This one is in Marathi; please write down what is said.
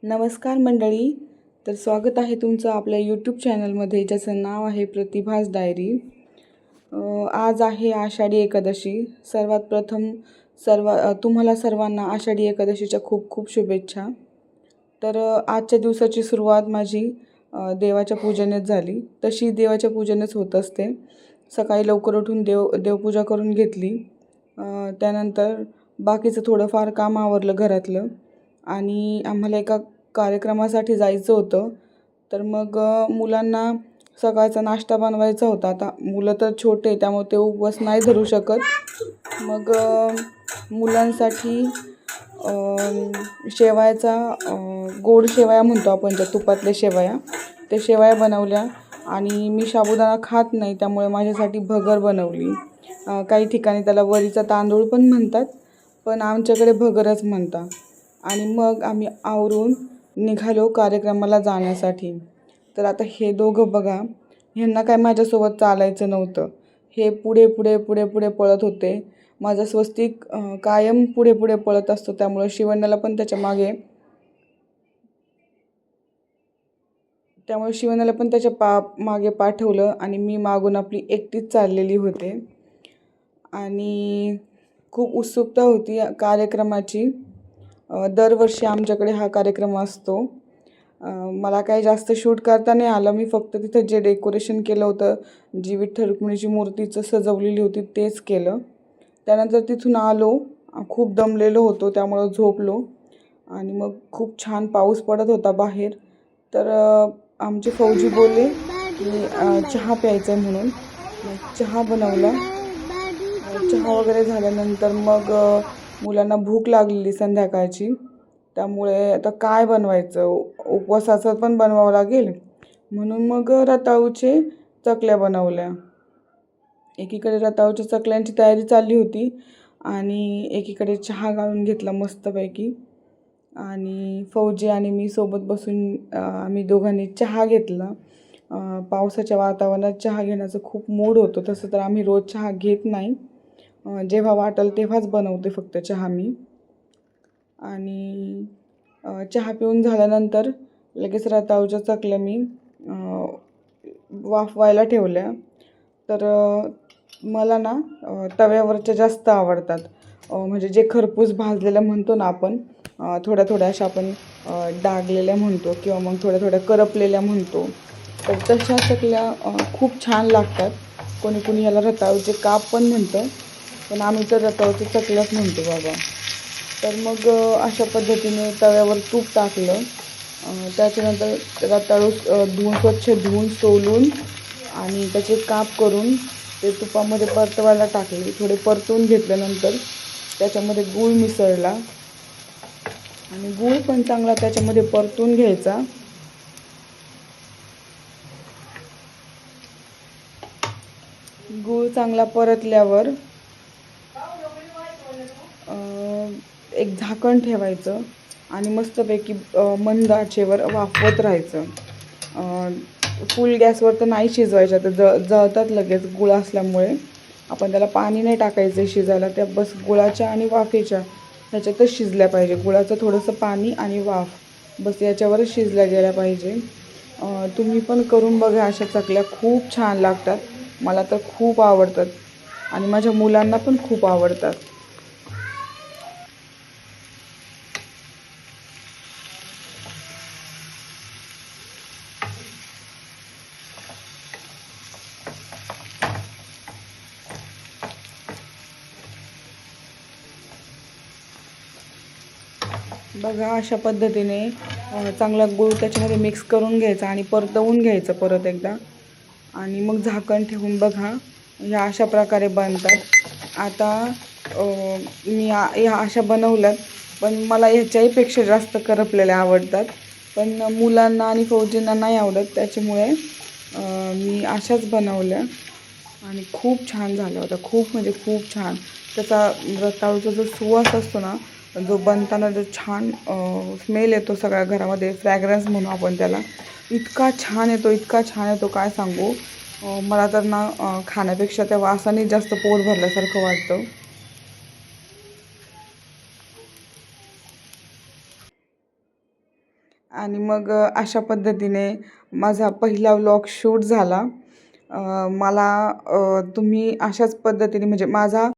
नमस्कार मंडळी. तर स्वागत आहे तुमचं आपल्या यूट्यूब चॅनलमध्ये, ज्याचं नाव आहे प्रतिभास डायरी. आज आहे आषाढी एकादशी. सर्वात प्रथम तुम्हाला सर्वांना आषाढी एकादशीच्या खूप खूप शुभेच्छा. तर आजच्या दिवसाची सुरुवात माझी देवाच्या पूजेनेच झाली. तशी देवाच्या पूजेनेच होत असते. सकाळी लवकर उठून देवपूजा करून घेतली. त्यानंतर बाकीचं थोडंफार काम आवरलं घरातलं आणि आम्हाला एका कार्यक्रमासाठी जायचं होतं. तर मग मुलांना सकाळचा नाश्ता बनवायचा होता. आता मुलं तर छोटे, त्यामुळे ते उपवास नाही धरू शकत. मग मुलांसाठी शेवयाचा गोड शेवया म्हणतो आपण, ज्या तुपातल्या शेवया, त्या शेवया बनवल्या. आणि मी साबुदाणा खात नाही, त्यामुळे माझ्यासाठी भगर बनवली. काही ठिकाणी त्याला वरीचा तांदूळ पण म्हणतात, पण आमच्याकडे भगरच म्हणतात. आणि मग आम्ही आवरून निघालो कार्यक्रमाला जाण्यासाठी. तर आता हे दोघं बघा, ह्यांना काय माझ्यासोबत चालायचं नव्हतं. हे पुढे पुढे पुढे पुढे पळत होते. माझा स्वस्तिक कायम पुढे पुढे पळत असतो, त्यामुळे शिवण्याला पण त्याच्या मागे पाठवलं आणि मी मागून आपली एकटीच चाललेली होते. आणि खूप उत्सुकता होती कार्यक्रमाची. दरवर्षी आमच्याकडे हा कार्यक्रम असतो. मला काही जास्त शूट करता नाही आलं. मी फक्त तिथं जे डेकोरेशन केलं होतं, जी विठ्ठल रुक्मिणीची मूर्तीचं सजवलेली होती, तेच केलं. त्यानंतर तिथून आलो. खूप दमलेलो होतो, त्यामुळं झोपलो. आणि मग खूप छान पाऊस पडत होता बाहेर. तर आमचे फौजी बोलले की चहा प्यायचा आहे म्हणून. मग चहा बनवला. चहा वगैरे झाल्यानंतर मग मुलांना भूक लागलेली संध्याकाळची, त्यामुळे आता काय बनवायचं, उपवासाचं पण बनवावं लागेल, म्हणून मग रताळूचे चकल्या बनवल्या. एकीकडे रताळूच्या चकल्यांची तयारी चालली होती आणि एकीकडे चहा गाळून घेतला मस्तपैकी. आणि फौजी आणि मी सोबत बसून आम्ही दोघांनी चहा घेतला. पावसाच्या वातावरणात चहा घेण्याचं खूप मूड होतो. तसं तर आम्ही रोज चहा घेत नाही. जेव्हा वाटेल तेव्हाच बनवते फक्त चहा मी. आणि चहा पिऊन झाल्यानंतर लगेच रताळूच्या चकल्या मी वाफवायला ठेवल्या. तर मला ना तव्यावरच्या जास्त आवडतात. म्हणजे जे खरपूस भाजलेलं म्हणतो ना आपण, थोड्या थोड्या अशा आपण डागलेल्या म्हणतो, किंवा मग थोड्या थोड्या करपलेल्या म्हणतो. तर तशा चकल्या खूप छान लागतात. कोणी कोणी याला रताळूचे काप पण म्हणतं, पण आम्ही तर रताळूचे चकल्याच म्हणतो बाबा. तर मग अशा पद्धतीने तव्यावर तूप टाकलं. त्याच्यानंतर रताळू स्वच्छ धुवून सोलून आणि त्याचे काप करून ते तुपामध्ये परतवायला टाकले. थोडे परतवून घेतल्यानंतर त्याच्यामध्ये गूळ मिसळला आणि गूळ पण चांगला त्याच्यामध्ये परतून घ्यायचा. गूळ चांगला परतल्यावर एक झाकण ठेवायचं आणि मस्तपैकी मंद आचेवर वाफवत राहायचं. फुल गॅसवर तर नाही शिजवायचं, तर जळतात लगेच गुळ असल्यामुळे. आपण त्याला पाणी नाही टाकायचं शिजायला, त्या बस गुळाच्या आणि वाफेच्या ह्याच्यातच शिजल्या पाहिजे. गुळाचं थोडंसं पाणी आणि वाफ बस याच्यावरच शिजल्या गेल्या पाहिजे. तुम्ही पण करून बघा. अशा चकल्या खूप छान लागतात. मला तर खूप आवडतात आणि माझ्या मुलांना पण खूप आवडतात. बघा, अशा पद्धतीने चांगला गूळ त्याच्यामध्ये मिक्स करून घ्यायचा आणि परतवून घ्यायचं परत एकदा. आणि मग झाकण ठेवून बघा, ह्या अशा प्रकारे बनतात. आता मी ह्या अशा बनवल्यात, पण मला ह्याच्याहीपेक्षा जास्त करपलेल्या आवडतात. पण मुलांना आणि फौजींना नाही आवडत, त्याच्यामुळे मी अशाच बनवल्या आणि खूप छान झालं होतं. खूप म्हणजे खूप छान. त्याचा रताळूचा जो सुवास असतो ना, जो बनताना जो छान स्मेल येतो सगळ्या घरामध्ये, फ्रॅग्रन्स म्हणू आपण त्याला, इतका छान येतो काय सांगू. मला तर ना खाण्यापेक्षा त्या वासाने जास्त पोट भरल्यासारखं वाटतं. आणि मग अशा पद्धतीने माझा पहिला व्लॉग शूट झाला. मला तुम्ही अशाच पद्धतीने म्हणजे माझा